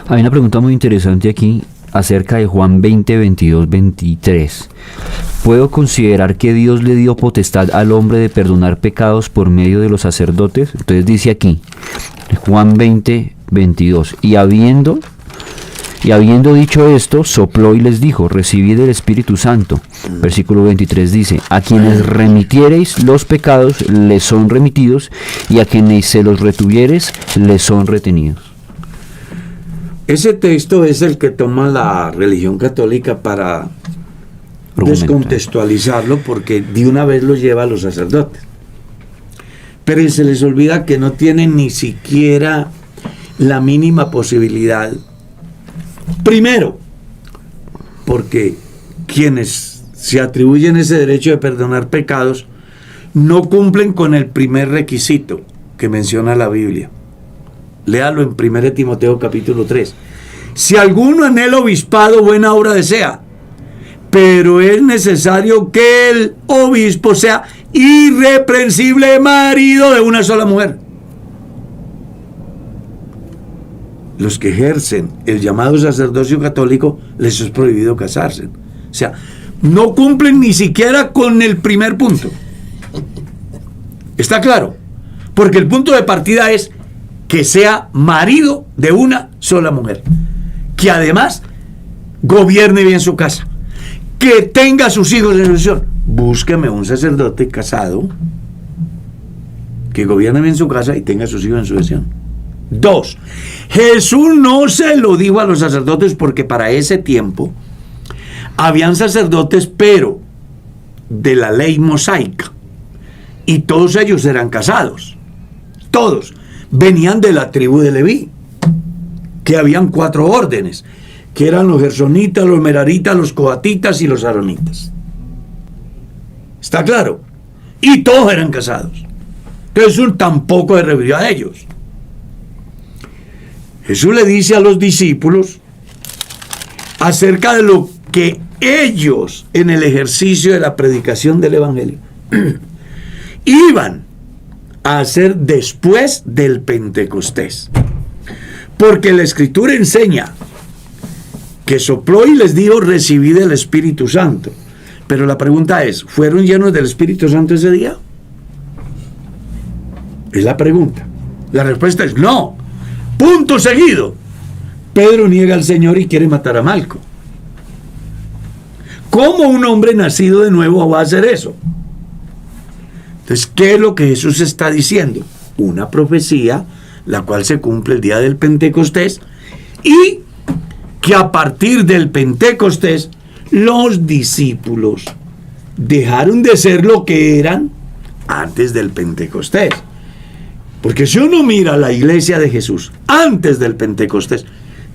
Hay una pregunta muy interesante aquí acerca de Juan 20, 22, 23. ¿Puedo considerar que Dios le dio potestad al hombre de perdonar pecados por medio de los sacerdotes? Entonces dice aquí, Juan 20, 22. Y habiendo dicho esto, sopló y les dijo, recibid el Espíritu Santo. Versículo 23 dice, a quienes remitiereis los pecados, les son remitidos, y a quienes se los retuviereis, les son retenidos. Ese texto es el que toma la religión católica para descontextualizarlo, porque de una vez lo lleva a los sacerdotes. Pero se les olvida que no tienen ni siquiera la mínima posibilidad. Primero, porque quienes se atribuyen ese derecho de perdonar pecados no cumplen con el primer requisito que menciona la Biblia. Léalo en 1 Timoteo capítulo 3. Si alguno anhela obispado, buena obra desea, pero es necesario que el obispo sea irreprensible marido de una sola mujer. Los que ejercen el llamado sacerdocio católico les es prohibido casarse. O sea, no cumplen ni siquiera con el primer punto. ¿Está claro? Porque el punto de partida es que sea marido de una sola mujer, que además gobierne bien su casa, que tenga sus hijos en sucesión. Búsqueme un sacerdote casado que gobierne bien su casa y tenga sus hijos en sucesión. 2. Jesús no se lo dijo a los sacerdotes porque para ese tiempo habían sacerdotes, pero de la ley mosaica, y todos ellos eran casados. Todos venían de la tribu de Leví, que habían 4 órdenes, que eran los gersonitas, los meraritas, los coatitas y los aaronitas. ¿Está claro? Y todos eran casados. Entonces Jesús tampoco se refirió a ellos. Jesús le dice a los discípulos acerca de lo que ellos, en el ejercicio de la predicación del Evangelio, iban a hacer después del Pentecostés. Porque la Escritura enseña que sopló y les dijo, recibid el Espíritu Santo. Pero la pregunta es, ¿fueron llenos del Espíritu Santo ese día? Es la pregunta. La respuesta es no. Punto seguido. Pedro niega al Señor y quiere matar a Malco. ¿Cómo un hombre nacido de nuevo va a hacer eso? Entonces, ¿qué es lo que Jesús está diciendo? Una profecía, la cual se cumple el día del Pentecostés, y que a partir del Pentecostés los discípulos dejaron de ser lo que eran antes del Pentecostés. Porque si uno mira la iglesia de Jesús antes del Pentecostés,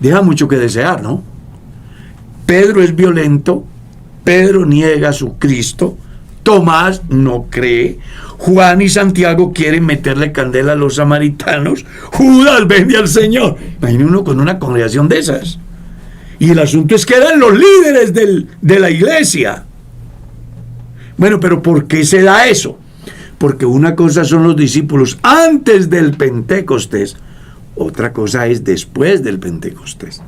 deja mucho que desear, ¿no? Pedro es violento, Pedro niega a su Cristo, Tomás no cree, Juan y Santiago quieren meterle candela a los samaritanos, Judas vende al Señor. Imagínate uno con una congregación de esas. Y el asunto es que eran los líderes de la iglesia. Bueno, pero ¿por qué se da eso? Porque una cosa son los discípulos antes del Pentecostés, otra cosa es después del Pentecostés.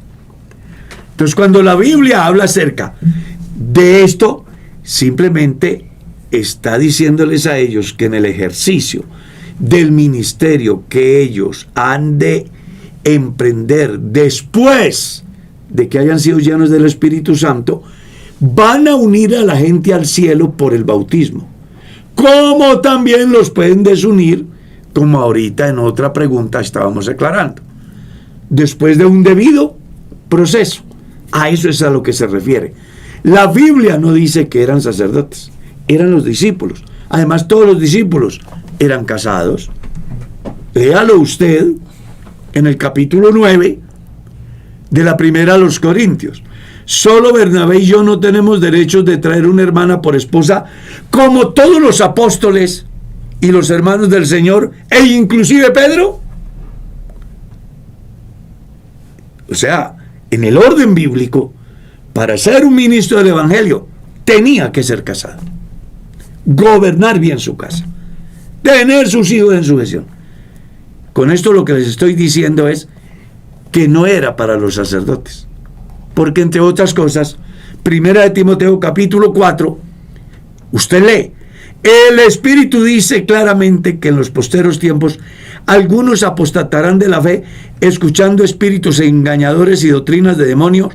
Entonces, cuando la Biblia habla acerca de esto, simplemente está diciéndoles a ellos que en el ejercicio del ministerio que ellos han de emprender después de que hayan sido llenos del Espíritu Santo, van a unir a la gente al cielo por el bautismo. Como también los pueden desunir, como ahorita en otra pregunta estábamos aclarando, después de un debido proceso. A eso es a lo que se refiere. La Biblia no dice que eran sacerdotes, eran los discípulos. Además, todos los discípulos eran casados. Léalo usted en el capítulo 9 de la primera a los Corintios. Solo Bernabé y yo no tenemos derechos de traer una hermana por esposa, como todos los apóstoles y los hermanos del Señor, e inclusive Pedro. O sea, en el orden bíblico, para ser un ministro del Evangelio, tenía que ser casado, gobernar bien su casa, tener sus hijos en sujeción. Con esto lo que les estoy diciendo es que no era para los sacerdotes. Porque entre otras cosas, 1 de Timoteo capítulo 4, usted lee, el Espíritu dice claramente que en los posteros tiempos algunos apostatarán de la fe, escuchando espíritus engañadores y doctrinas de demonios,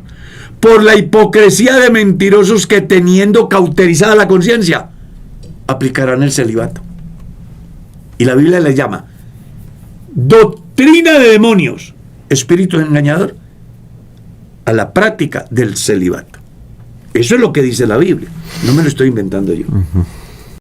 por la hipocresía de mentirosos que, teniendo cauterizada la conciencia, aplicarán el celibato. Y la Biblia le llama doctrina de demonios, espíritu engañador, a la práctica del celibato. Eso es lo que dice la Biblia, no me lo estoy inventando yo.